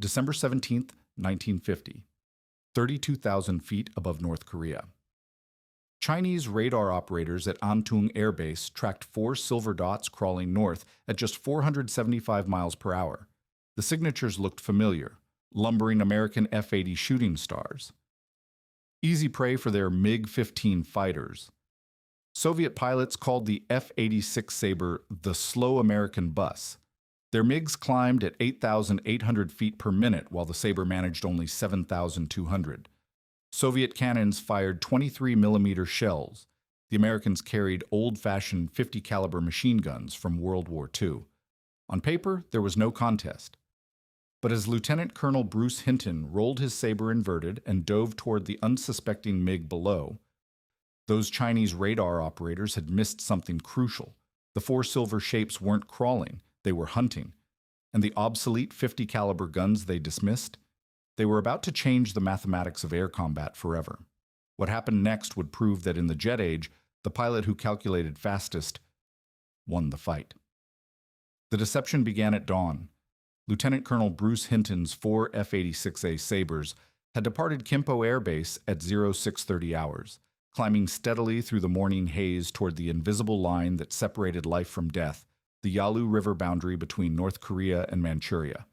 December 17, 1950, 32,000 feet above North Korea. Chinese radar operators at Antung Air Base tracked four silver dots crawling north at just 475 miles per hour. The signatures looked familiar, lumbering American F-80 shooting stars. Easy prey for their MiG-15 fighters. Soviet pilots called the F-86 Sabre the slow American bus. Their MiGs climbed at 8,800 feet per minute, while the Sabre managed only 7,200. Soviet cannons fired 23mm shells. The Americans carried old-fashioned 50 caliber machine guns from World War II. On paper, there was no contest. But as Lieutenant Colonel Bruce Hinton rolled his Sabre inverted and dove toward the unsuspecting MiG below, those Chinese radar operators had missed something crucial. The four silver shapes weren't crawling, they were hunting. And the obsolete 50 caliber guns they dismissed? They were about to change the mathematics of air combat forever. What happened next would prove that in the jet age, the pilot who calculated fastest won the fight. The deception began at dawn. Lieutenant Colonel Bruce Hinton's four F-86A Sabres had departed Kimpo Air Base at 0630 hours, climbing steadily through the morning haze toward the invisible line that separated life from death, the Yalu River boundary between North Korea and Manchuria.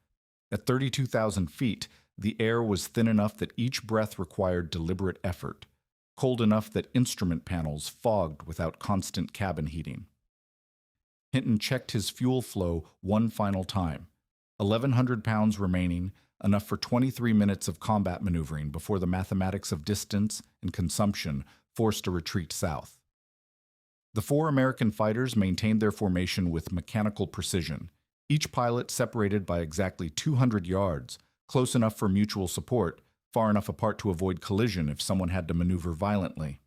At 32,000 feet, the air was thin enough that each breath required deliberate effort, cold enough that instrument panels fogged without constant cabin heating. Hinton checked his fuel flow one final time. 1,100 pounds remaining, enough for 23 minutes of combat maneuvering before the mathematics of distance and consumption forced a retreat south. The four American fighters maintained their formation with mechanical precision, each pilot separated by exactly 200 yards, close enough for mutual support, far enough apart to avoid collision if someone had to maneuver violently.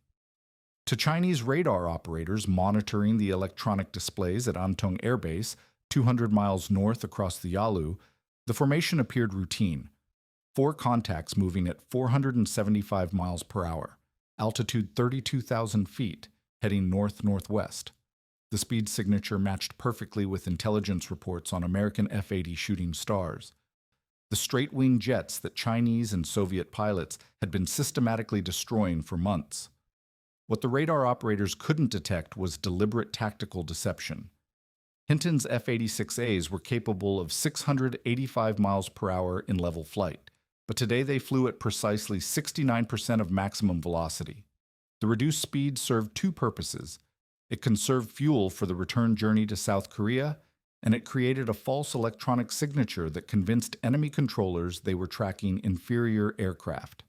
To Chinese radar operators monitoring the electronic displays at Antung Air Base, 200 miles north across the Yalu, the formation appeared routine. Four contacts moving at 475 miles per hour, altitude 32,000 feet, heading north-northwest. The speed signature matched perfectly with intelligence reports on American F-80 shooting stars. The straight-wing jets that Chinese and Soviet pilots had been systematically destroying for months. What the radar operators couldn't detect was deliberate tactical deception. Hinton's F-86As were capable of 685 miles per hour in level flight, but today they flew at precisely 69% of maximum velocity. The reduced speed served two purposes. It conserved fuel for the return journey to South Korea, and it created a false electronic signature that convinced enemy controllers they were tracking inferior aircraft.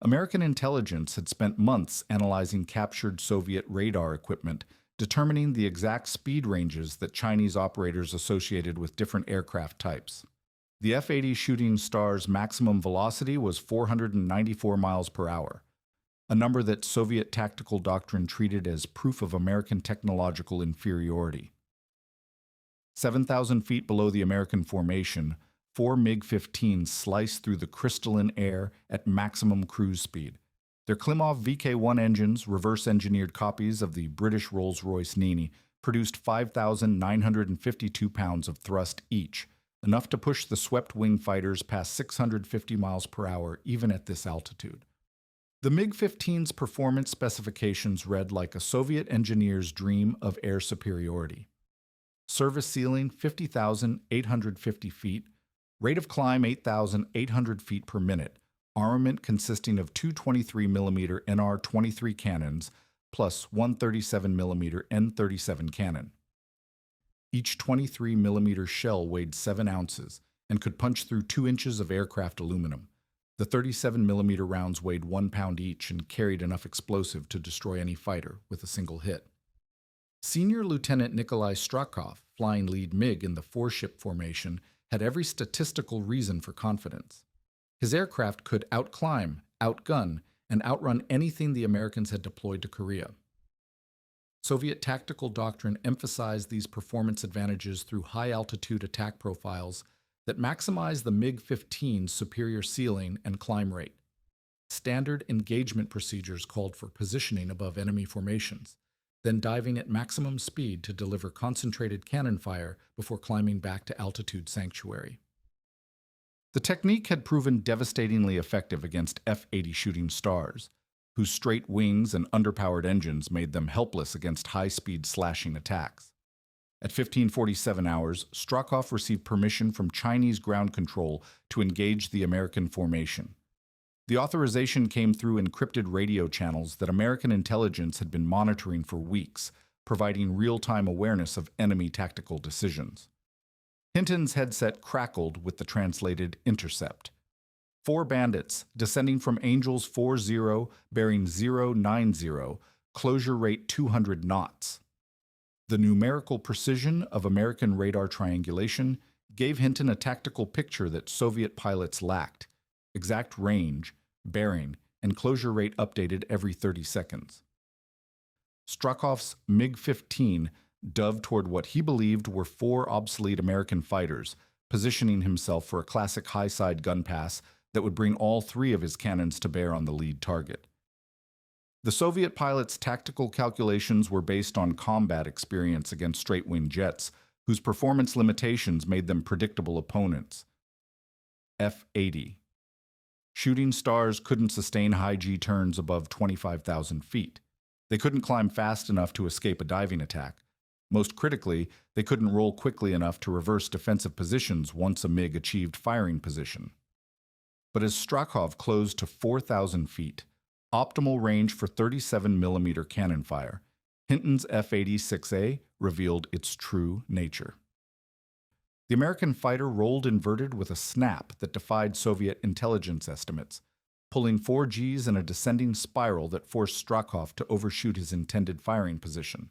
American intelligence had spent months analyzing captured Soviet radar equipment, determining the exact speed ranges that Chinese operators associated with different aircraft types. The F-80 shooting star's maximum velocity was 494 miles per hour, a number that Soviet tactical doctrine treated as proof of American technological inferiority. 7,000 feet below the American formation, four MiG-15s sliced through the crystalline air at maximum cruise speed. Their Klimov VK-1 engines, reverse-engineered copies of the British Rolls-Royce Nini, produced 5,952 pounds of thrust each, enough to push the swept-wing fighters past 650 miles per hour even at this altitude. The MiG-15's performance specifications read like a Soviet engineer's dream of air superiority. Service ceiling 50,850 feet, rate of climb 8,800 feet per minute, armament consisting of two 23mm NR-23 cannons plus one 37mm N-37 cannon. Each 23mm shell weighed 7 ounces and could punch through 2 inches of aircraft aluminum. The 37mm rounds weighed 1 pound each and carried enough explosive to destroy any fighter with a single hit. Senior Lieutenant Nikolai Strakov, flying lead MiG in the four-ship formation, had every statistical reason for confidence. His aircraft could outclimb, outgun, and outrun anything the Americans had deployed to Korea. Soviet tactical doctrine emphasized these performance advantages through high-altitude attack profiles that maximize the MiG-15's superior ceiling and climb rate. Standard engagement procedures called for positioning above enemy formations, then diving at maximum speed to deliver concentrated cannon fire before climbing back to altitude sanctuary. The technique had proven devastatingly effective against F-80 shooting stars, whose straight wings and underpowered engines made them helpless against high-speed slashing attacks. At 15:47 hours, Strokov received permission from Chinese ground control to engage the American formation. The authorization came through encrypted radio channels that American intelligence had been monitoring for weeks, providing real-time awareness of enemy tactical decisions. Hinton's headset crackled with the translated intercept. 4 bandits, descending from Angels 40, bearing 090, closure rate 200 knots. The numerical precision of American radar triangulation gave Hinton a tactical picture that Soviet pilots lacked: exact range, bearing, and closure rate updated every 30 seconds. Strokov's MiG-15 dove toward what he believed were 4 obsolete American fighters, positioning himself for a classic high-side gun pass that would bring all 3 of his cannons to bear on the lead target. The Soviet pilot's tactical calculations were based on combat experience against straight-wing jets, whose performance limitations made them predictable opponents. F-80. Shooting stars couldn't sustain high G turns above 25,000 feet. They couldn't climb fast enough to escape a diving attack. Most critically, they couldn't roll quickly enough to reverse defensive positions once a MiG achieved firing position. But as Strokov closed to 4,000 feet, optimal range for 37mm cannon fire, Hinton's F-86A revealed its true nature. The American fighter rolled inverted with a snap that defied Soviet intelligence estimates, pulling 4 Gs in a descending spiral that forced Strokov to overshoot his intended firing position.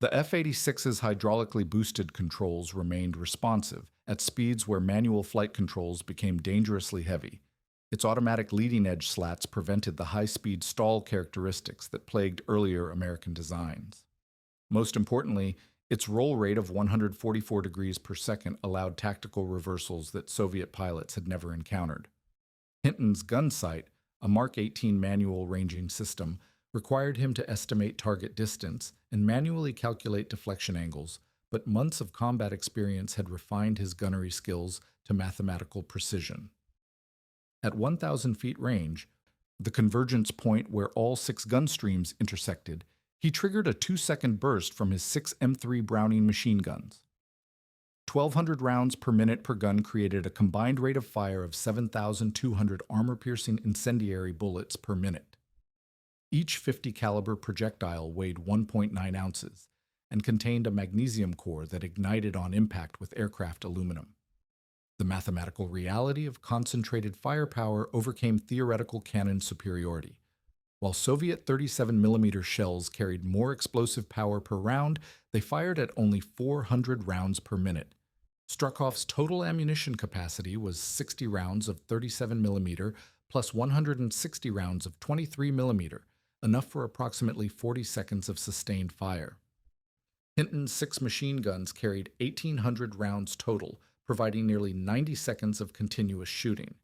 The F-86's hydraulically boosted controls remained responsive at speeds where manual flight controls became dangerously heavy. Its automatic leading-edge slats prevented the high-speed stall characteristics that plagued earlier American designs. Most importantly, its roll rate of 144 degrees per second allowed tactical reversals that Soviet pilots had never encountered. Hinton's gun sight, a Mark 18 manual ranging system, required him to estimate target distance and manually calculate deflection angles, but months of combat experience had refined his gunnery skills to mathematical precision. At 1,000 feet range, the convergence point where all 6 gun streams intersected, he triggered a 2-second burst from his 6 M3 Browning machine guns. 1,200 rounds per minute per gun created a combined rate of fire of 7,200 armor-piercing incendiary bullets per minute. Each 50 caliber projectile weighed 1.9 ounces and contained a magnesium core that ignited on impact with aircraft aluminum. The mathematical reality of concentrated firepower overcame theoretical cannon superiority. While Soviet 37mm shells carried more explosive power per round, they fired at only 400 rounds per minute. Strokov's total ammunition capacity was 60 rounds of 37mm plus 160 rounds of 23mm, enough for approximately 40 seconds of sustained fire. Hinton's 6 machine guns carried 1,800 rounds total, providing nearly 90 seconds of continuous shooting.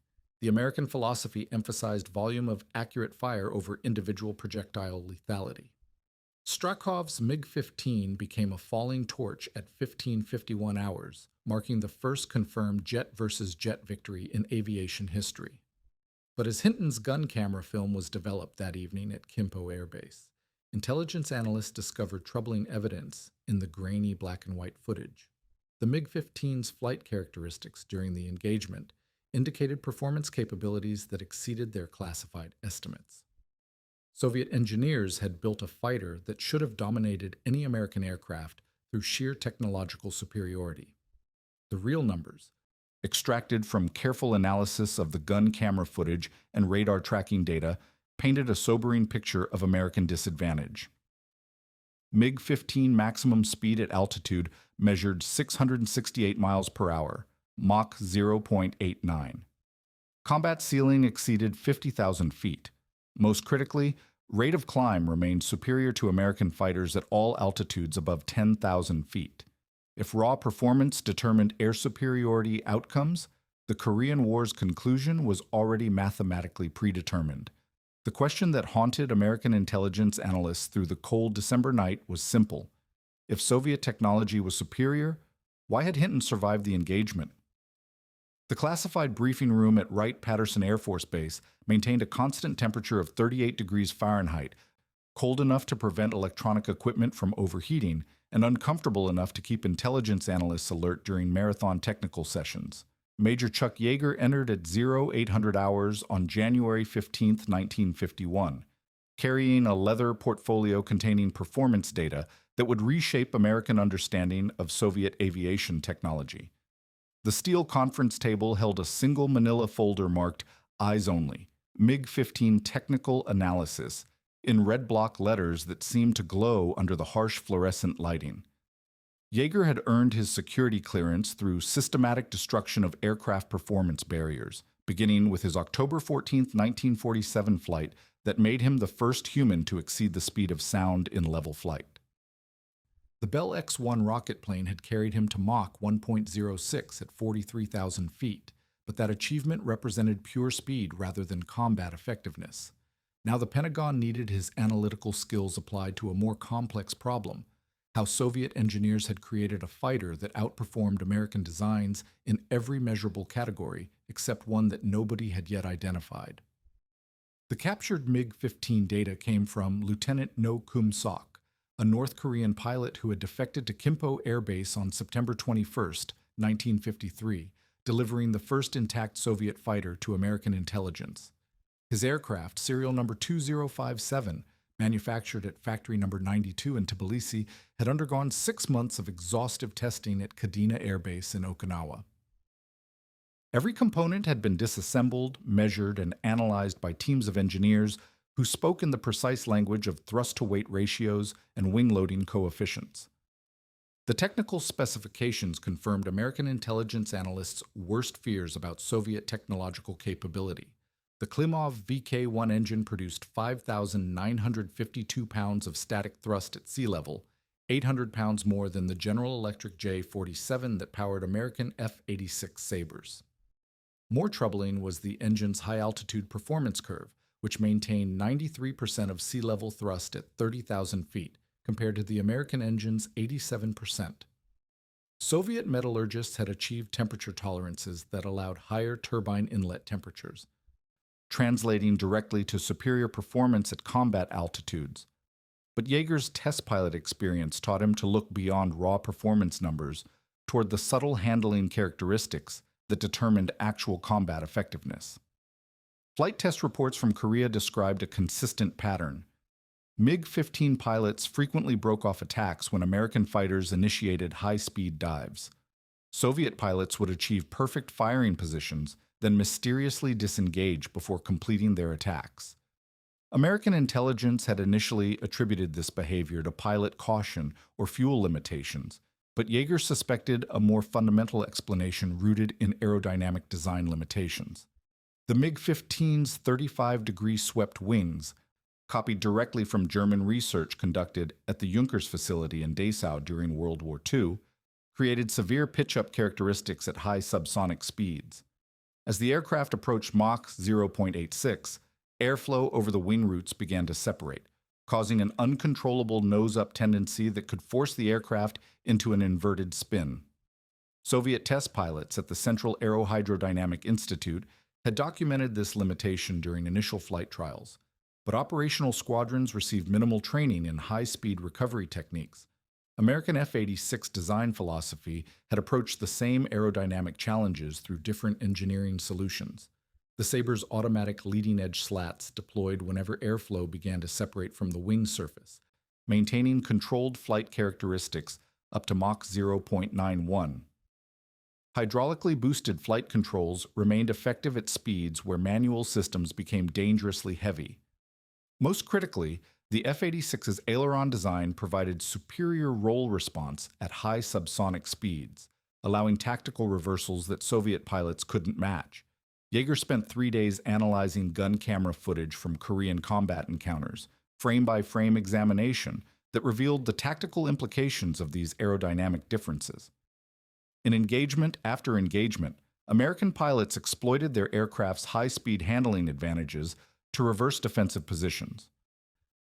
The American philosophy emphasized volume of accurate fire over individual projectile lethality. Strokov's MiG-15 became a falling torch at 15:51 hours, marking the first confirmed jet versus jet victory in aviation history. But as Hinton's gun camera film was developed that evening at Kimpo Air Base, intelligence analysts discovered troubling evidence in the grainy black and white footage. The MiG-15's flight characteristics during the engagement indicated performance capabilities that exceeded their classified estimates. Soviet engineers had built a fighter that should have dominated any American aircraft through sheer technological superiority. The real numbers, extracted from careful analysis of the gun camera footage and radar tracking data, painted a sobering picture of American disadvantage. MiG-15 maximum speed at altitude measured 668 miles per hour, Mach 0.89. Combat ceiling exceeded 50,000 feet. Most critically, rate of climb remained superior to American fighters at all altitudes above 10,000 feet. If raw performance determined air superiority outcomes, the Korean War's conclusion was already mathematically predetermined. The question that haunted American intelligence analysts through the cold December night was simple. If Soviet technology was superior, why had Hinton survived the engagement? The classified briefing room at Wright-Patterson Air Force Base maintained a constant temperature of 38 degrees Fahrenheit, cold enough to prevent electronic equipment from overheating and uncomfortable enough to keep intelligence analysts alert during marathon technical sessions. Major Chuck Yeager entered at 0800 hours on January 15, 1951, carrying a leather portfolio containing performance data that would reshape American understanding of Soviet aviation technology. The steel conference table held a single manila folder marked Eyes Only, MiG-15 Technical Analysis, in red block letters that seemed to glow under the harsh fluorescent lighting. Yeager had earned his security clearance through systematic destruction of aircraft performance barriers, beginning with his October 14, 1947 flight that made him the first human to exceed the speed of sound in level flight. The Bell X-1 rocket plane had carried him to Mach 1.06 at 43,000 feet, but that achievement represented pure speed rather than combat effectiveness. Now the Pentagon needed his analytical skills applied to a more complex problem: how Soviet engineers had created a fighter that outperformed American designs in every measurable category except one that nobody had yet identified. The captured MiG-15 data came from Lieutenant No Kum Sok, a North Korean pilot who had defected to Kimpo Air Base on September 21, 1953, delivering the first intact Soviet fighter to American intelligence. His aircraft, serial number 2057, manufactured at factory number 92 in Tbilisi, had undergone 6 months of exhaustive testing at Kadena Air Base in Okinawa. Every component had been disassembled, measured, and analyzed by teams of engineers who spoke in the precise language of thrust-to-weight ratios and wing-loading coefficients. The technical specifications confirmed American intelligence analysts' worst fears about Soviet technological capability. The Klimov VK-1 engine produced 5,952 pounds of static thrust at sea level, 800 pounds more than the General Electric J-47 that powered American F-86 Sabres. More troubling was the engine's high-altitude performance curve, which maintained 93% of sea level thrust at 30,000 feet, compared to the American engine's 87%. Soviet metallurgists had achieved temperature tolerances that allowed higher turbine inlet temperatures, translating directly to superior performance at combat altitudes. But Yeager's test pilot experience taught him to look beyond raw performance numbers toward the subtle handling characteristics that determined actual combat effectiveness. Flight test reports from Korea described a consistent pattern. MiG-15 pilots frequently broke off attacks when American fighters initiated high-speed dives. Soviet pilots would achieve perfect firing positions, then mysteriously disengage before completing their attacks. American intelligence had initially attributed this behavior to pilot caution or fuel limitations, but Yeager suspected a more fundamental explanation rooted in aerodynamic design limitations. The MiG-15's 35-degree swept wings, copied directly from German research conducted at the Junkers facility in Dessau during World War II, created severe pitch-up characteristics at high subsonic speeds. As the aircraft approached Mach 0.86, airflow over the wing roots began to separate, causing an uncontrollable nose-up tendency that could force the aircraft into an inverted spin. Soviet test pilots at the Central Aerohydrodynamic Institute had documented this limitation during initial flight trials, but operational squadrons received minimal training in high-speed recovery techniques. American F-86 design philosophy had approached the same aerodynamic challenges through different engineering solutions. The Sabre's automatic leading-edge slats deployed whenever airflow began to separate from the wing surface, maintaining controlled flight characteristics up to Mach 0.91. Hydraulically boosted flight controls remained effective at speeds where manual systems became dangerously heavy. Most critically, the F-86's aileron design provided superior roll response at high subsonic speeds, allowing tactical reversals that Soviet pilots couldn't match. Yeager spent 3 days analyzing gun camera footage from Korean combat encounters, frame-by-frame examination that revealed the tactical implications of these aerodynamic differences. In engagement after engagement, American pilots exploited their aircraft's high-speed handling advantages to reverse defensive positions.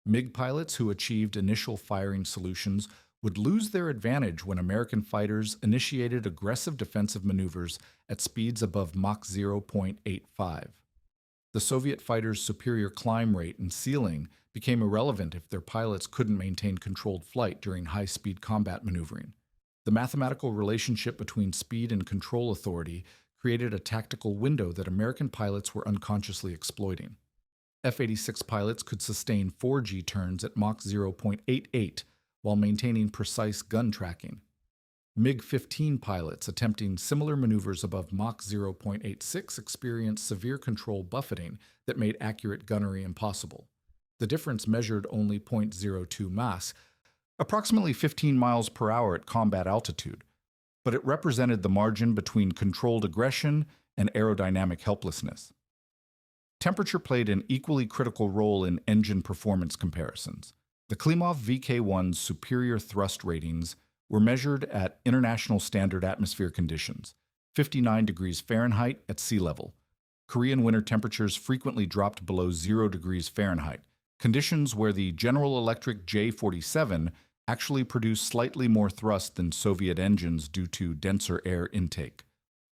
MiG pilots who achieved initial firing solutions would lose their advantage when American fighters initiated aggressive defensive maneuvers at speeds above Mach 0.85. The Soviet fighters' superior climb rate and ceiling became irrelevant if their pilots couldn't maintain controlled flight during high-speed combat maneuvering. The mathematical relationship between speed and control authority created a tactical window that American pilots were unconsciously exploiting. F-86 pilots could sustain 4G turns at Mach 0.88 while maintaining precise gun tracking. MiG-15 pilots attempting similar maneuvers above Mach 0.86 experienced severe control buffeting that made accurate gunnery impossible. The difference measured only 0.02 Mach, approximately 15 miles per hour at combat altitude, but it represented the margin between controlled aggression and aerodynamic helplessness. Temperature played an equally critical role in engine performance comparisons. The Klimov VK-1's superior thrust ratings were measured at international standard atmosphere conditions, 59 degrees Fahrenheit at sea level. Korean winter temperatures frequently dropped below 0 degrees Fahrenheit, conditions where the General Electric J-47 actually produced slightly more thrust than Soviet engines due to denser air intake.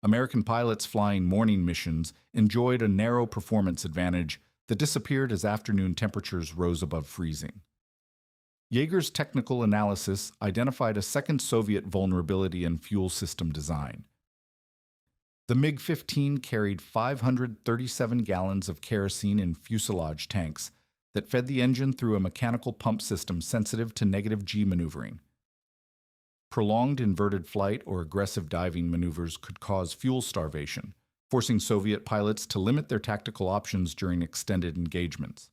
American pilots flying morning missions enjoyed a narrow performance advantage that disappeared as afternoon temperatures rose above freezing. Yeager's technical analysis identified a second Soviet vulnerability in fuel system design. The MiG-15 carried 537 gallons of kerosene in fuselage tanks that fed the engine through a mechanical pump system sensitive to negative G maneuvering. Prolonged inverted flight or aggressive diving maneuvers could cause fuel starvation, forcing Soviet pilots to limit their tactical options during extended engagements.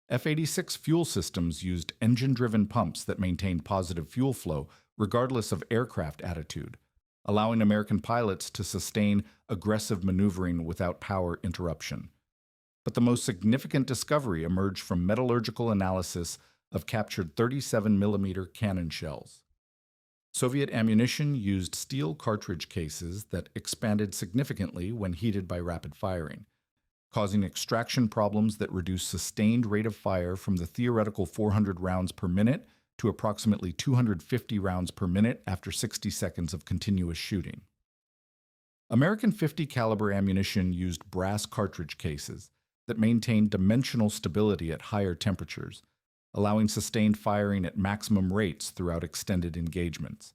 F-86 fuel systems used engine-driven pumps that maintained positive fuel flow regardless of aircraft attitude, allowing American pilots to sustain aggressive maneuvering without power interruption. But the most significant discovery emerged from metallurgical analysis of captured 37mm cannon shells. Soviet ammunition used steel cartridge cases that expanded significantly when heated by rapid firing, causing extraction problems that reduced sustained rate of fire from the theoretical 400 rounds per minute to approximately 250 rounds per minute after 60 seconds of continuous shooting. American .50 caliber ammunition used brass cartridge cases that maintained dimensional stability at higher temperatures, allowing sustained firing at maximum rates throughout extended engagements.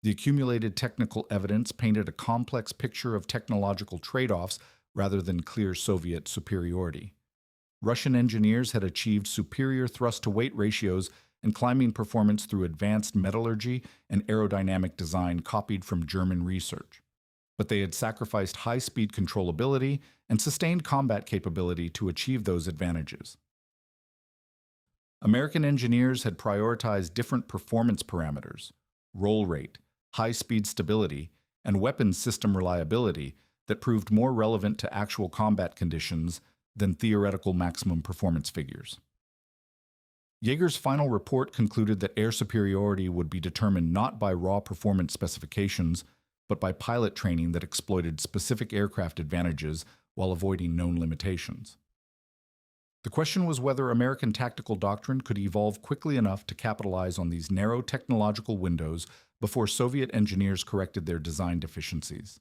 The accumulated technical evidence painted a complex picture of technological trade-offs rather than clear Soviet superiority. Russian engineers had achieved superior thrust-to-weight ratios and climbing performance through advanced metallurgy and aerodynamic design copied from German research. But they had sacrificed high-speed controllability and sustained combat capability to achieve those advantages. American engineers had prioritized different performance parameters, roll rate, high-speed stability, and weapons system reliability that proved more relevant to actual combat conditions than theoretical maximum performance figures. Yeager's final report concluded that air superiority would be determined not by raw performance specifications, but by pilot training that exploited specific aircraft advantages while avoiding known limitations. The question was whether American tactical doctrine could evolve quickly enough to capitalize on these narrow technological windows before Soviet engineers corrected their design deficiencies.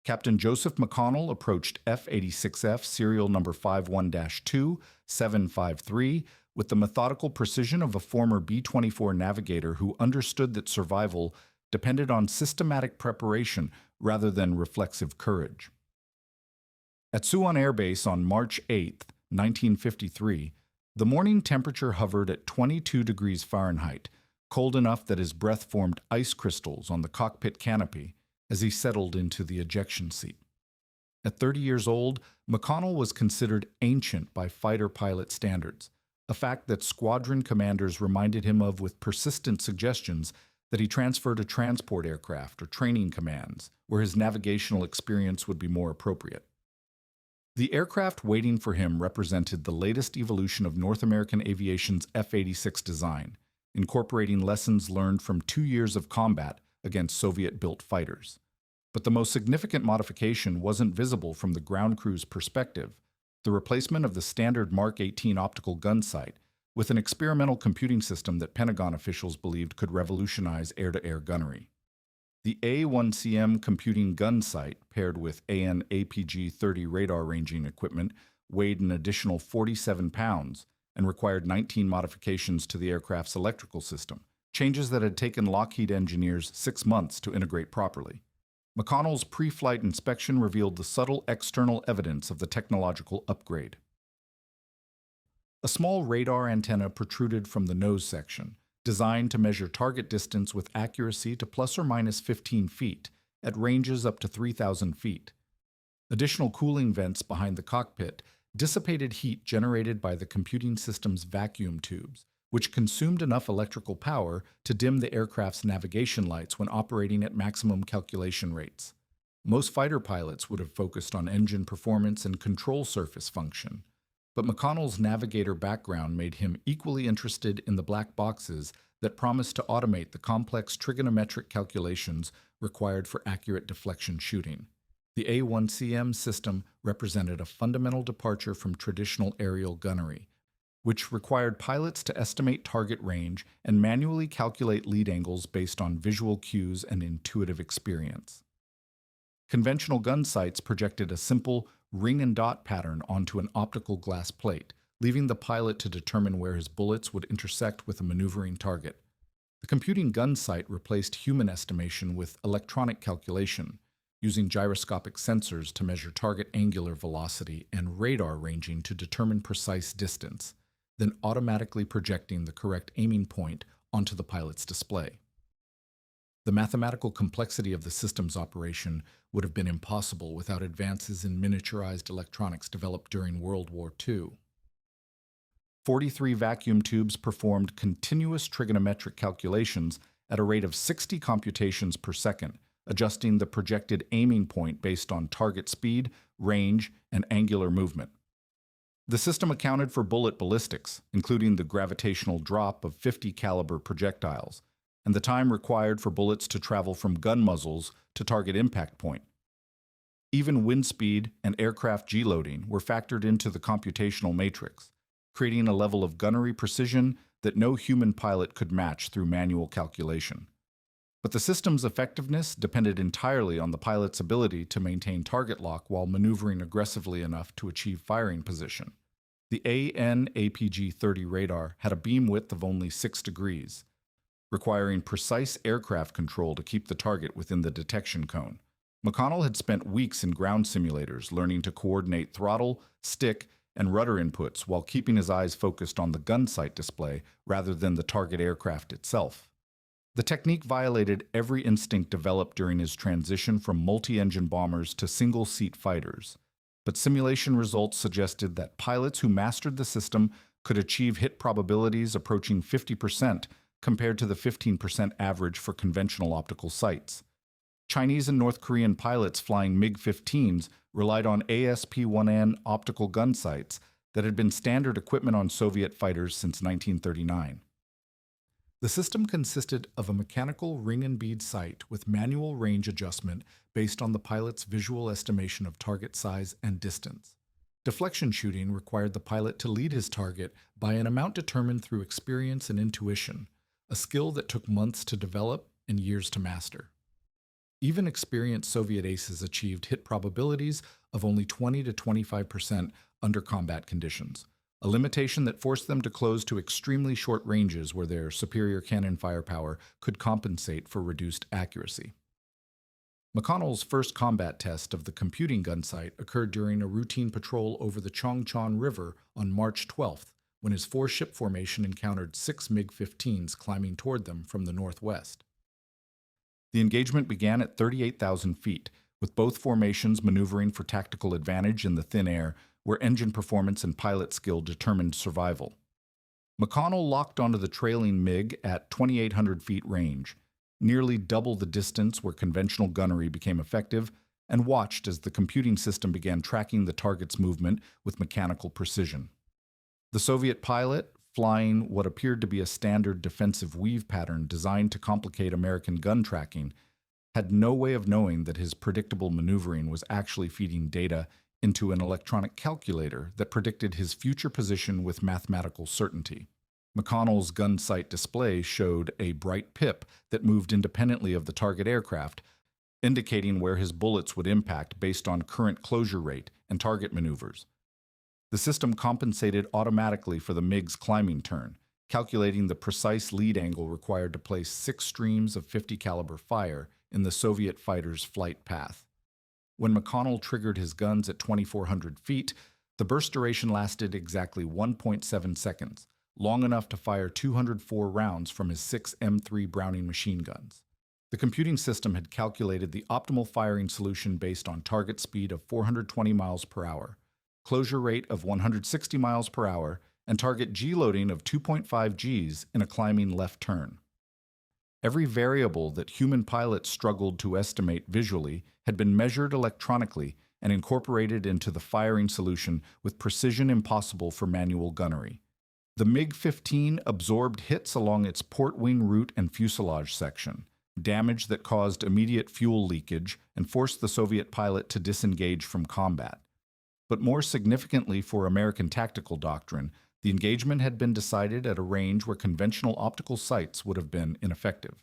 Captain Joseph McConnell approached F-86F serial number 51-2-753 with the methodical precision of a former B-24 navigator who understood that survival depended on systematic preparation rather than reflexive courage. At Suwon Air Base on March 8, 1953, the morning temperature hovered at 22 degrees Fahrenheit, cold enough that his breath formed ice crystals on the cockpit canopy as he settled into the ejection seat. At 30 years old, McConnell was considered ancient by fighter pilot standards, a fact that squadron commanders reminded him of with persistent suggestions that he transfer to transport aircraft or training commands, where his navigational experience would be more appropriate. The aircraft waiting for him represented the latest evolution of North American aviation's F-86 design, incorporating lessons learned from 2 years of combat against Soviet-built fighters. But the most significant modification wasn't visible from the ground crew's perspective. The replacement of the standard Mark 18 optical gun sight, with an experimental computing system that Pentagon officials believed could revolutionize air-to-air gunnery. The A1CM computing gun sight, paired with AN/APG-30 radar ranging equipment, weighed an additional 47 pounds and required 19 modifications to the aircraft's electrical system, changes that had taken Lockheed engineers 6 months to integrate properly. McConnell's pre-flight inspection revealed the subtle external evidence of the technological upgrade. A small radar antenna protruded from the nose section, designed to measure target distance with accuracy to plus or minus 15 feet, at ranges up to 3,000 feet. Additional cooling vents behind the cockpit dissipated heat generated by the computing system's vacuum tubes, which consumed enough electrical power to dim the aircraft's navigation lights when operating at maximum calculation rates. Most fighter pilots would have focused on engine performance and control surface function, but McConnell's navigator background made him equally interested in the black boxes that promised to automate the complex trigonometric calculations required for accurate deflection shooting. The A1CM system represented a fundamental departure from traditional aerial gunnery, which required pilots to estimate target range and manually calculate lead angles based on visual cues and intuitive experience. Conventional gun sights projected a simple ring and dot pattern onto an optical glass plate, leaving the pilot to determine where his bullets would intersect with a maneuvering target. The computing gun sight replaced human estimation with electronic calculation, using gyroscopic sensors to measure target angular velocity and radar ranging to determine precise distance, then automatically projecting the correct aiming point onto the pilot's display. The mathematical complexity of the system's operation would have been impossible without advances in miniaturized electronics developed during World War II. 43 vacuum tubes performed continuous trigonometric calculations at a rate of 60 computations per second, adjusting the projected aiming point based on target speed, range, and angular movement. The system accounted for bullet ballistics, including the gravitational drop of 50 caliber projectiles, and the time required for bullets to travel from gun muzzles to target impact point. Even wind speed and aircraft G-loading were factored into the computational matrix, creating a level of gunnery precision that no human pilot could match through manual calculation. But the system's effectiveness depended entirely on the pilot's ability to maintain target lock while maneuvering aggressively enough to achieve firing position. The AN/APG-30 radar had a beam width of only 6 degrees, requiring precise aircraft control to keep the target within the detection cone. McConnell had spent weeks in ground simulators learning to coordinate throttle, stick, and rudder inputs while keeping his eyes focused on the gun sight display rather than the target aircraft itself. The technique violated every instinct developed during his transition from multi-engine bombers to single-seat fighters, but simulation results suggested that pilots who mastered the system could achieve hit probabilities approaching 50%, compared to the 15% average for conventional optical sights. Chinese and North Korean pilots flying MiG-15s relied on ASP-1N optical gun sights that had been standard equipment on Soviet fighters since 1939. The system consisted of a mechanical ring and bead sight with manual range adjustment based on the pilot's visual estimation of target size and distance. Deflection shooting required the pilot to lead his target by an amount determined through experience and intuition, a skill that took months to develop and years to master. Even experienced Soviet aces achieved hit probabilities of only 20 to 25% under combat conditions, a limitation that forced them to close to extremely short ranges where their superior cannon firepower could compensate for reduced accuracy. McConnell's first combat test of the computing gun sight occurred during a routine patrol over the Chongchon River on March 12th, when his 4-ship formation encountered 6 MiG-15s climbing toward them from the northwest. The engagement began at 38,000 feet, with both formations maneuvering for tactical advantage in the thin air, where engine performance and pilot skill determined survival. McConnell locked onto the trailing MiG at 2,800 feet range, nearly double the distance where conventional gunnery became effective, and watched as the computing system began tracking the target's movement with mechanical precision. The Soviet pilot, flying what appeared to be a standard defensive weave pattern designed to complicate American gun tracking, had no way of knowing that his predictable maneuvering was actually feeding data into an electronic calculator that predicted his future position with mathematical certainty. McConnell's gun sight display showed a bright pip that moved independently of the target aircraft, indicating where his bullets would impact based on current closure rate and target maneuvers. The system compensated automatically for the MiG's climbing turn, calculating the precise lead angle required to place 6 streams of 50 caliber fire in the Soviet fighter's flight path. When McConnell triggered his guns at 2,400 feet, the burst duration lasted exactly 1.7 seconds, long enough to fire 204 rounds from his 6 M3 Browning machine guns. The computing system had calculated the optimal firing solution based on target speed of 420 miles per hour, closure rate of 160 miles per hour, and target G-loading of 2.5 Gs in a climbing left turn. Every variable that human pilots struggled to estimate visually had been measured electronically and incorporated into the firing solution with precision impossible for manual gunnery. The MiG-15 absorbed hits along its port wing root and fuselage section, damage that caused immediate fuel leakage and forced the Soviet pilot to disengage from combat. But more significantly for American tactical doctrine, the engagement had been decided at a range where conventional optical sights would have been ineffective.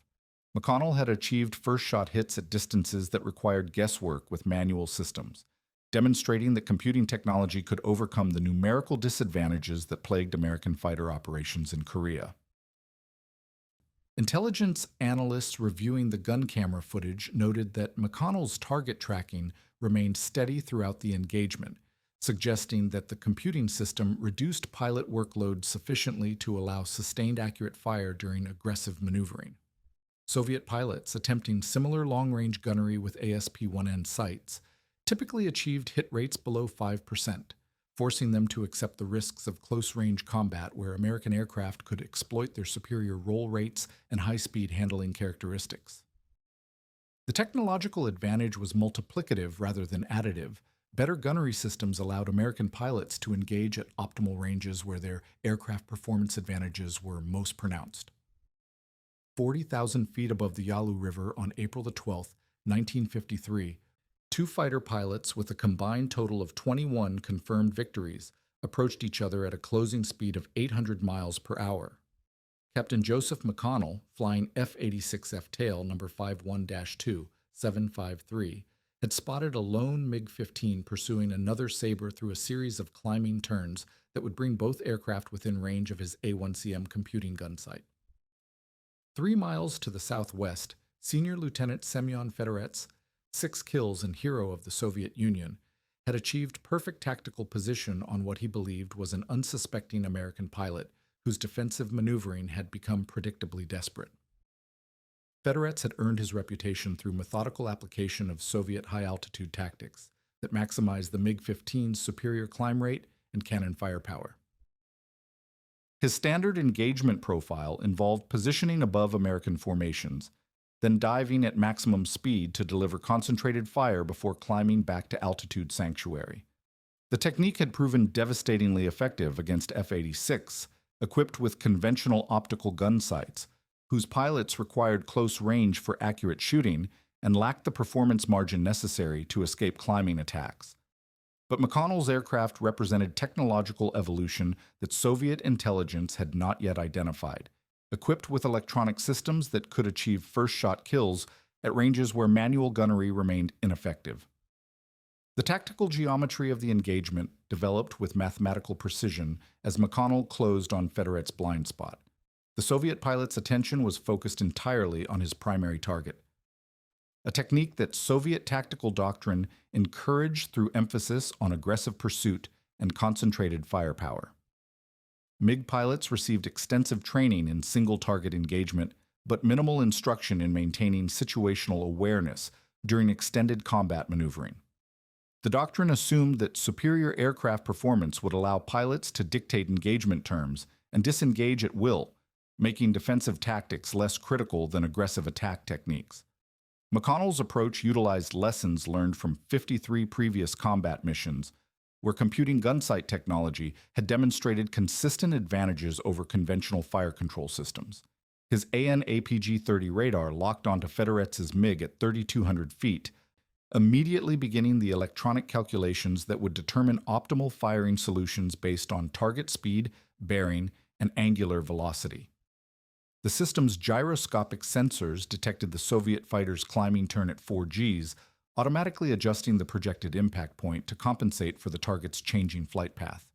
McConnell had achieved first-shot hits at distances that required guesswork with manual systems, demonstrating that computing technology could overcome the numerical disadvantages that plagued American fighter operations in Korea. Intelligence analysts reviewing the gun camera footage noted that McConnell's target tracking remained steady throughout the engagement, suggesting that the computing system reduced pilot workload sufficiently to allow sustained accurate fire during aggressive maneuvering. Soviet pilots attempting similar long-range gunnery with ASP-1N sights typically achieved hit rates below 5%, forcing them to accept the risks of close-range combat where American aircraft could exploit their superior roll rates and high-speed handling characteristics. The technological advantage was multiplicative rather than additive. Better gunnery systems allowed American pilots to engage at optimal ranges where their aircraft performance advantages were most pronounced. 40,000 feet above the Yalu River on April 12, 1953, 2 fighter pilots with a combined total of 21 confirmed victories approached each other at a closing speed of 800 miles per hour. Captain Joseph McConnell, flying F-86 F-tail No. 51-2, 753, had spotted a lone MiG-15 pursuing another Sabre through a series of climbing turns that would bring both aircraft within range of his A1CM computing gun sight. 3 miles to the southwest, Senior Lieutenant Semyon Fedorets, 6 kills and hero of the Soviet Union, had achieved perfect tactical position on what he believed was an unsuspecting American pilot whose defensive maneuvering had become predictably desperate. Fedorets had earned his reputation through methodical application of Soviet high-altitude tactics that maximized the MiG-15's superior climb rate and cannon firepower. His standard engagement profile involved positioning above American formations, then diving at maximum speed to deliver concentrated fire before climbing back to altitude sanctuary. The technique had proven devastatingly effective against F-86, equipped with conventional optical gun sights, whose pilots required close range for accurate shooting and lacked the performance margin necessary to escape climbing attacks. But McConnell's aircraft represented technological evolution that Soviet intelligence had not yet identified, equipped with electronic systems that could achieve first-shot kills at ranges where manual gunnery remained ineffective. The tactical geometry of the engagement developed with mathematical precision as McConnell closed on Fedorets' blind spot. The Soviet pilot's attention was focused entirely on his primary target, a technique that Soviet tactical doctrine encouraged through emphasis on aggressive pursuit and concentrated firepower. MiG pilots received extensive training in single-target engagement, but minimal instruction in maintaining situational awareness during extended combat maneuvering. The doctrine assumed that superior aircraft performance would allow pilots to dictate engagement terms and disengage at will, making defensive tactics less critical than aggressive attack techniques. McConnell's approach utilized lessons learned from 53 previous combat missions, where computing gun sight technology had demonstrated consistent advantages over conventional fire control systems. His AN/APG-30 radar locked onto Fedorets' MiG at 3,200 feet, immediately beginning the electronic calculations that would determine optimal firing solutions based on target speed, bearing, and angular velocity. The system's gyroscopic sensors detected the Soviet fighter's climbing turn at 4 Gs, automatically adjusting the projected impact point to compensate for the target's changing flight path.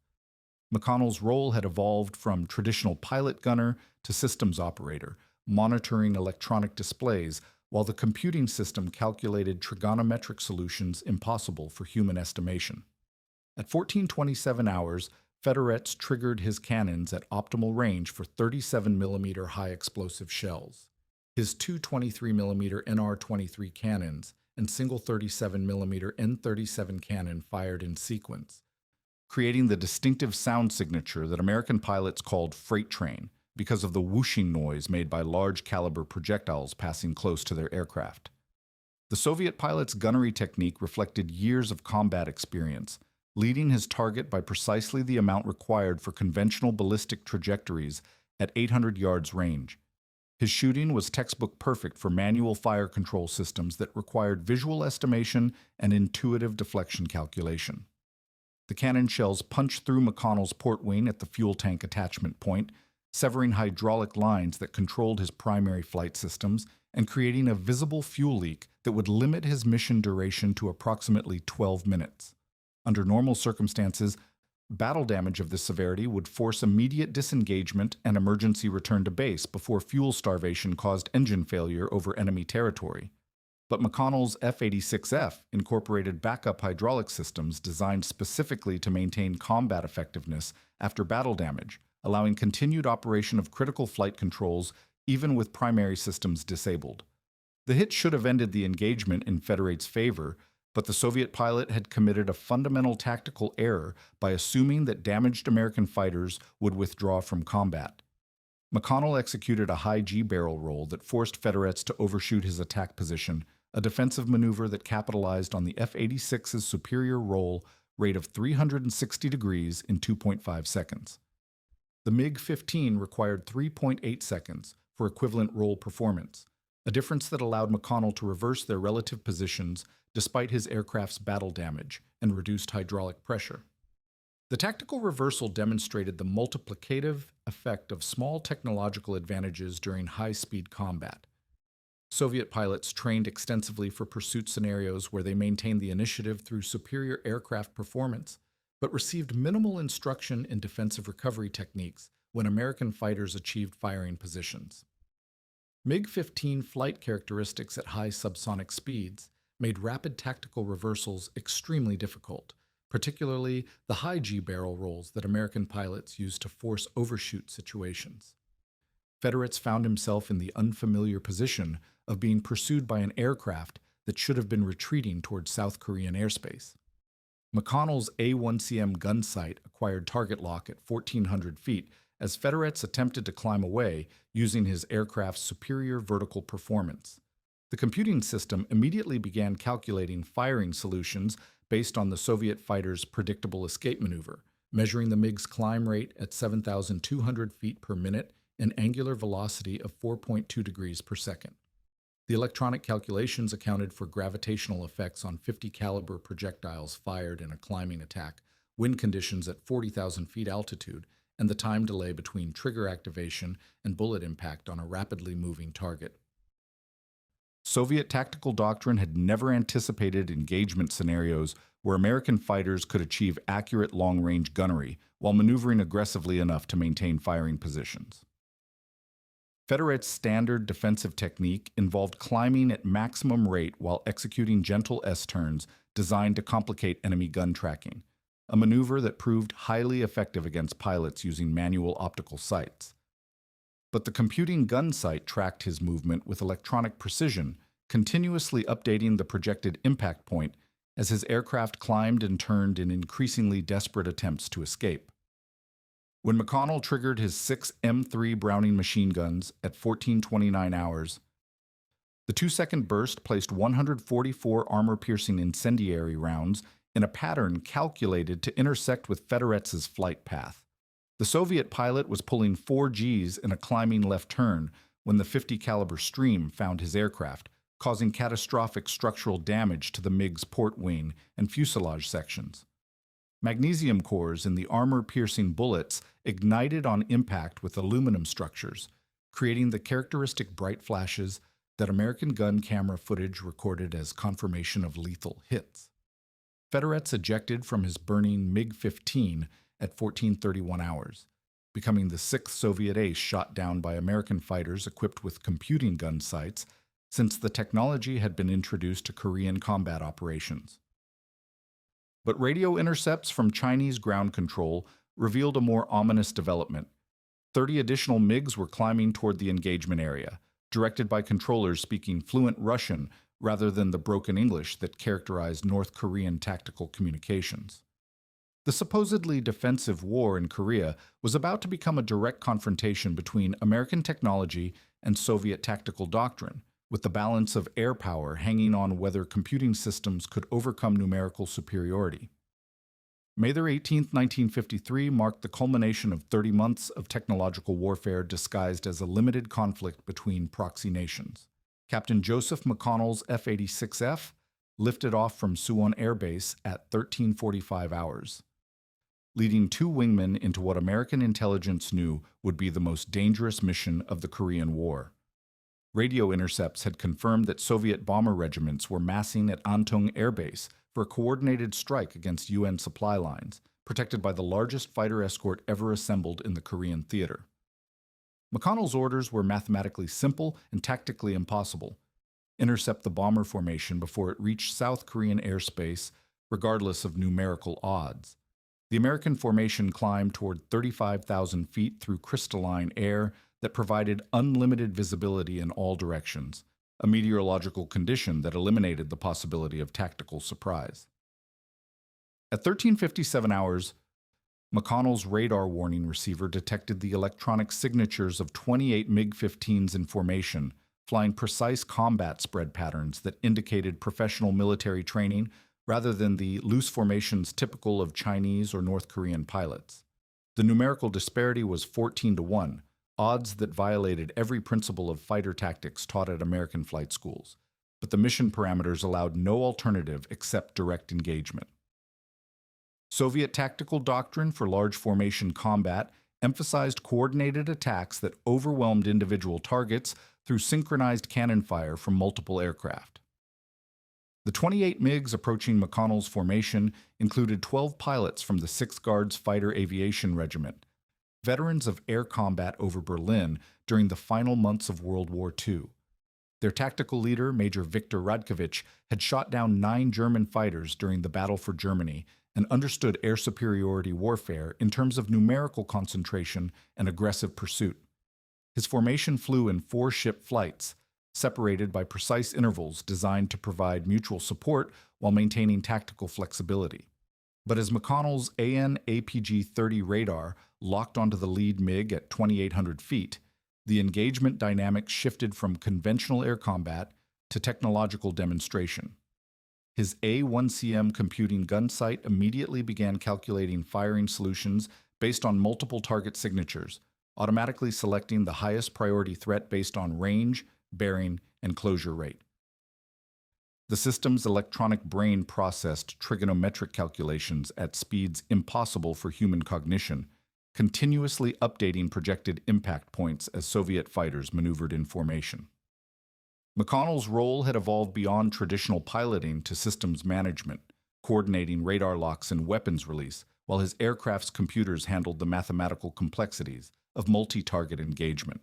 McConnell's role had evolved from traditional pilot gunner to systems operator, monitoring electronic displays, while the computing system calculated trigonometric solutions impossible for human estimation. At 1427 hours, Federets triggered his cannons at optimal range for 37mm high-explosive shells. His two 23mm NR-23 cannons and single 37mm N-37 cannon fired in sequence, creating the distinctive sound signature that American pilots called freight train because of the whooshing noise made by large-caliber projectiles passing close to their aircraft. The Soviet pilot's gunnery technique reflected years of combat experience, leading his target by precisely the amount required for conventional ballistic trajectories at 800 yards range. His shooting was textbook perfect for manual fire control systems that required visual estimation and intuitive deflection calculation. The cannon shells punched through McConnell's port wing at the fuel tank attachment point, severing hydraulic lines that controlled his primary flight systems and creating a visible fuel leak that would limit his mission duration to approximately 12 minutes. Under normal circumstances, battle damage of this severity would force immediate disengagement and emergency return to base before fuel starvation caused engine failure over enemy territory. But McConnell's F-86F incorporated backup hydraulic systems designed specifically to maintain combat effectiveness after battle damage, allowing continued operation of critical flight controls even with primary systems disabled. The hit should have ended the engagement in Federates' favor, but the Soviet pilot had committed a fundamental tactical error by assuming that damaged American fighters would withdraw from combat. McConnell executed a high G barrel roll that forced Federates to overshoot his attack position, a defensive maneuver that capitalized on the F-86's superior roll rate of 360 degrees in 2.5 seconds. The MiG-15 required 3.8 seconds for equivalent roll performance, a difference that allowed McConnell to reverse their relative positions despite his aircraft's battle damage and reduced hydraulic pressure. The tactical reversal demonstrated the multiplicative effect of small technological advantages during high-speed combat. Soviet pilots trained extensively for pursuit scenarios where they maintained the initiative through superior aircraft performance, but received minimal instruction in defensive recovery techniques when American fighters achieved firing positions. MiG-15 flight characteristics at high subsonic speeds made rapid tactical reversals extremely difficult, particularly the high G barrel rolls that American pilots used to force overshoot situations. Federates found himself in the unfamiliar position of being pursued by an aircraft that should have been retreating towards South Korean airspace. McConnell's A-1CM gun sight acquired target lock at 1,400 feet as Federates attempted to climb away using his aircraft's superior vertical performance. The computing system immediately began calculating firing solutions based on the Soviet fighter's predictable escape maneuver, measuring the MiG's climb rate at 7,200 feet per minute and angular velocity of 4.2 degrees per second. The electronic calculations accounted for gravitational effects on 50 caliber projectiles fired in a climbing attack, wind conditions at 40,000 feet altitude, and the time delay between trigger activation and bullet impact on a rapidly moving target. Soviet tactical doctrine had never anticipated engagement scenarios where American fighters could achieve accurate long-range gunnery while maneuvering aggressively enough to maintain firing positions. Federates' standard defensive technique involved climbing at maximum rate while executing gentle S-turns designed to complicate enemy gun tracking, a maneuver that proved highly effective against pilots using manual optical sights. But the computing gun sight tracked his movement with electronic precision, continuously updating the projected impact point as his aircraft climbed and turned in increasingly desperate attempts to escape. When McConnell triggered his 6 M3 Browning machine guns at 1429 hours, the 2-second burst placed 144 armor-piercing incendiary rounds in a pattern calculated to intersect with Federates' flight path. The Soviet pilot was pulling 4 Gs in a climbing left turn when the 50 caliber stream found his aircraft, causing catastrophic structural damage to the MiG's port wing and fuselage sections. Magnesium cores in the armor-piercing bullets ignited on impact with aluminum structures, creating the characteristic bright flashes that American gun camera footage recorded as confirmation of lethal hits. Federetz ejected from his burning MiG-15 at 14:31 hours, becoming the sixth Soviet ace shot down by American fighters equipped with computing gun sights since the technology had been introduced to Korean combat operations. But radio intercepts from Chinese ground control revealed a more ominous development. 30 additional MiGs were climbing toward the engagement area, directed by controllers speaking fluent Russian rather than the broken English that characterized North Korean tactical communications. The supposedly defensive war in Korea was about to become a direct confrontation between American technology and Soviet tactical doctrine, with the balance of air power hanging on whether computing systems could overcome numerical superiority. May 18, 1953 marked the culmination of 30 months of technological warfare disguised as a limited conflict between proxy nations. Captain Joseph McConnell's F-86F lifted off from Suwon Air Base at 13:45 hours, leading two wingmen into what American intelligence knew would be the most dangerous mission of the Korean War. Radio intercepts had confirmed that Soviet bomber regiments were massing at Antung Air Base for a coordinated strike against UN supply lines, protected by the largest fighter escort ever assembled in the Korean theater. McConnell's orders were mathematically simple and tactically impossible. Intercept the bomber formation before it reached South Korean airspace, regardless of numerical odds. The American formation climbed toward 35,000 feet through crystalline air that provided unlimited visibility in all directions, a meteorological condition that eliminated the possibility of tactical surprise. At 13:57 hours, McConnell's radar warning receiver detected the electronic signatures of 28 MiG-15s in formation, flying precise combat spread patterns that indicated professional military training rather than the loose formations typical of Chinese or North Korean pilots. The numerical disparity was 14-1, odds that violated every principle of fighter tactics taught at American flight schools, but the mission parameters allowed no alternative except direct engagement. Soviet tactical doctrine for large formation combat emphasized coordinated attacks that overwhelmed individual targets through synchronized cannon fire from multiple aircraft. The 28 MiGs approaching McConnell's formation included 12 pilots from the 6th Guards Fighter Aviation Regiment, veterans of air combat over Berlin during the final months of World War II. Their tactical leader, Major Viktor Radkovich, had shot down 9 German fighters during the Battle for Germany and understood air superiority warfare in terms of numerical concentration and aggressive pursuit. His formation flew in 4-ship flights, separated by precise intervals designed to provide mutual support while maintaining tactical flexibility. But as McConnell's AN/APG-30 radar locked onto the lead MiG at 2,800 feet, the engagement dynamics shifted from conventional air combat to technological demonstration. His A1CM computing gun sight immediately began calculating firing solutions based on multiple target signatures, automatically selecting the highest priority threat based on range, bearing, and closure rate. The system's electronic brain processed trigonometric calculations at speeds impossible for human cognition, continuously updating projected impact points as Soviet fighters maneuvered in formation. McConnell's role had evolved beyond traditional piloting to systems management, coordinating radar locks and weapons release, while his aircraft's computers handled the mathematical complexities of multi-target engagement.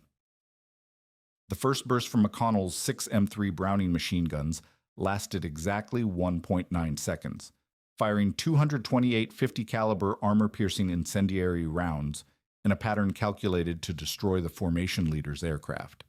The first burst from McConnell's 6 M3 Browning machine guns lasted exactly 1.9 seconds, firing 228 50 caliber armor-piercing incendiary rounds in a pattern calculated to destroy the formation leader's aircraft.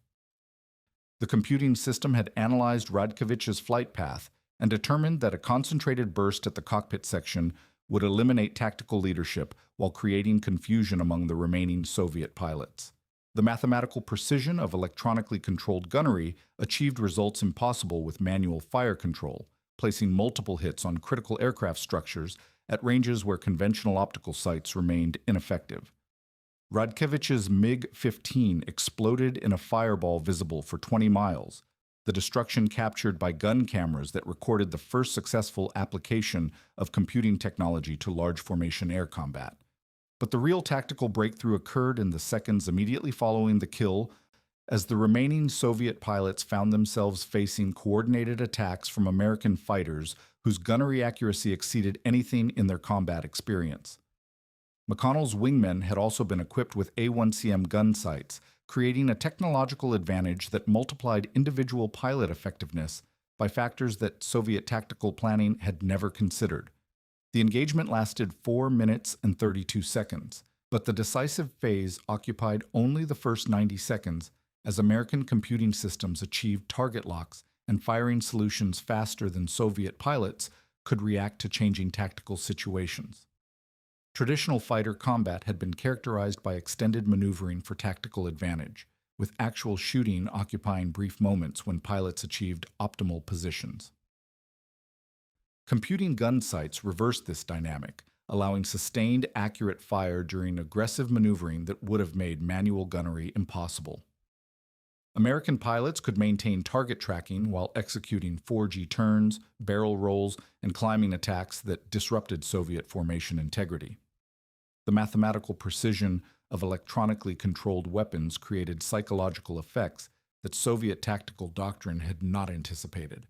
The computing system had analyzed Radkovich's flight path and determined that a concentrated burst at the cockpit section would eliminate tactical leadership while creating confusion among the remaining Soviet pilots. The mathematical precision of electronically controlled gunnery achieved results impossible with manual fire control, placing multiple hits on critical aircraft structures at ranges where conventional optical sights remained ineffective. Radkovich's MiG-15 exploded in a fireball visible for 20 miles, the destruction captured by gun cameras that recorded the first successful application of computing technology to large formation air combat. But the real tactical breakthrough occurred in the seconds immediately following the kill, as the remaining Soviet pilots found themselves facing coordinated attacks from American fighters whose gunnery accuracy exceeded anything in their combat experience. McConnell's wingmen had also been equipped with A1CM gun sights, creating a technological advantage that multiplied individual pilot effectiveness by factors that Soviet tactical planning had never considered. The engagement lasted 4 minutes and 32 seconds, but the decisive phase occupied only the first 90 seconds as American computing systems achieved target locks and firing solutions faster than Soviet pilots could react to changing tactical situations. Traditional fighter combat had been characterized by extended maneuvering for tactical advantage, with actual shooting occupying brief moments when pilots achieved optimal positions. Computing gun sights reversed this dynamic, allowing sustained, accurate fire during aggressive maneuvering that would have made manual gunnery impossible. American pilots could maintain target tracking while executing 4G turns, barrel rolls, and climbing attacks that disrupted Soviet formation integrity. The mathematical precision of electronically controlled weapons created psychological effects that Soviet tactical doctrine had not anticipated.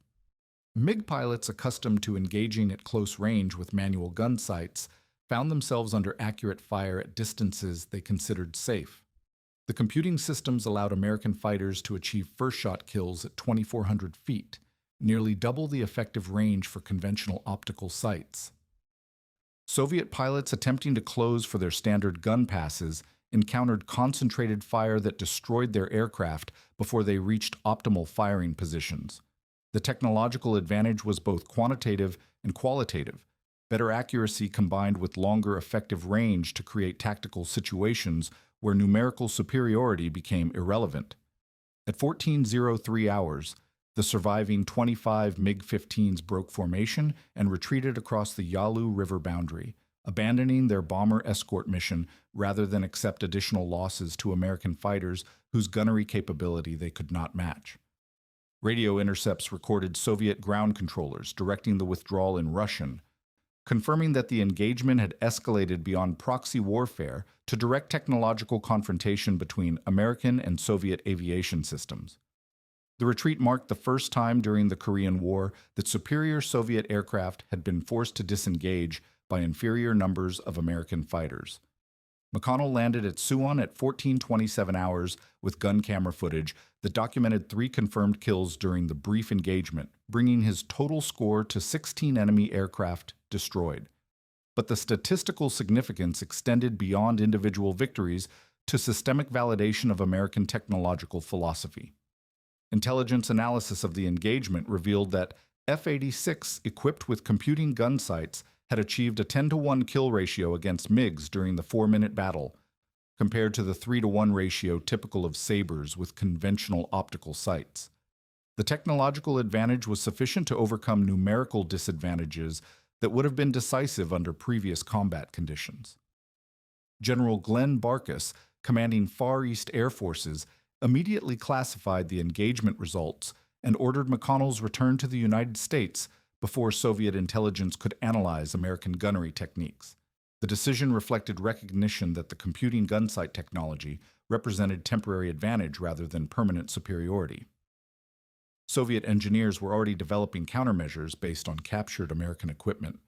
MiG pilots accustomed to engaging at close range with manual gun sights found themselves under accurate fire at distances they considered safe. The computing systems allowed American fighters to achieve first-shot kills at 2,400 feet, nearly double the effective range for conventional optical sights. Soviet pilots attempting to close for their standard gun passes encountered concentrated fire that destroyed their aircraft before they reached optimal firing positions. The technological advantage was both quantitative and qualitative. Better accuracy combined with longer effective range to create tactical situations where numerical superiority became irrelevant. At 14:03 hours, the surviving 25 MiG-15s broke formation and retreated across the Yalu River boundary, abandoning their bomber escort mission rather than accept additional losses to American fighters whose gunnery capability they could not match. Radio intercepts recorded Soviet ground controllers directing the withdrawal in Russian, confirming that the engagement had escalated beyond proxy warfare to direct technological confrontation between American and Soviet aviation systems. The retreat marked the first time during the Korean War that superior Soviet aircraft had been forced to disengage by inferior numbers of American fighters. McConnell landed at Suwon at 14:27 hours with gun camera footage that documented 3 confirmed kills during the brief engagement, bringing his total score to 16 enemy aircraft destroyed. But the statistical significance extended beyond individual victories to systemic validation of American technological philosophy. Intelligence analysis of the engagement revealed that F-86 equipped with computing gun sights had achieved a 10-to-1 kill ratio against MiGs during the 4-minute battle, compared to the 3-to-1 ratio typical of Sabres with conventional optical sights. The technological advantage was sufficient to overcome numerical disadvantages that would have been decisive under previous combat conditions. General Glenn Barkas, commanding Far East Air Forces, immediately classified the engagement results and ordered McConnell's return to the United States before Soviet intelligence could analyze American gunnery techniques. The decision reflected recognition that the computing gun sight technology represented temporary advantage rather than permanent superiority. Soviet engineers were already developing countermeasures based on captured American equipment,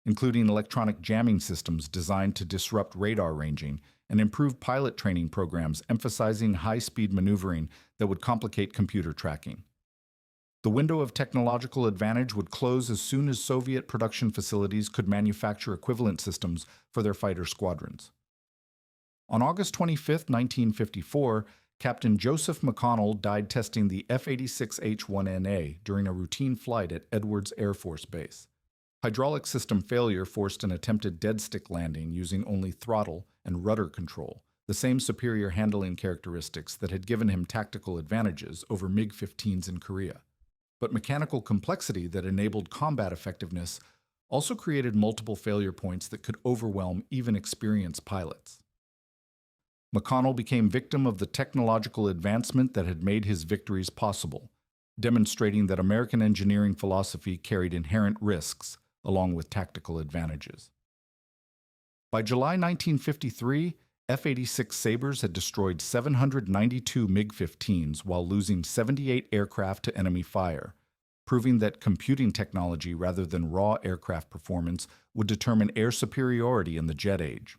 including electronic jamming systems designed to disrupt radar ranging and improved pilot training programs emphasizing high-speed maneuvering that would complicate computer tracking. The window of technological advantage would close as soon as Soviet production facilities could manufacture equivalent systems for their fighter squadrons. On August 25, 1954, Captain Joseph McConnell died testing the F-86 H-1NA during a routine flight at Edwards Air Force Base. Hydraulic system failure forced an attempted dead-stick landing using only throttle and rudder control, the same superior handling characteristics that had given him tactical advantages over MiG-15s in Korea. But mechanical complexity that enabled combat effectiveness also created multiple failure points that could overwhelm even experienced pilots. McConnell became victim of the technological advancement that had made his victories possible, demonstrating that American engineering philosophy carried inherent risks along with tactical advantages. By July 1953, F-86 Sabres had destroyed 792 MiG-15s while losing 78 aircraft to enemy fire, proving that computing technology rather than raw aircraft performance would determine air superiority in the jet age.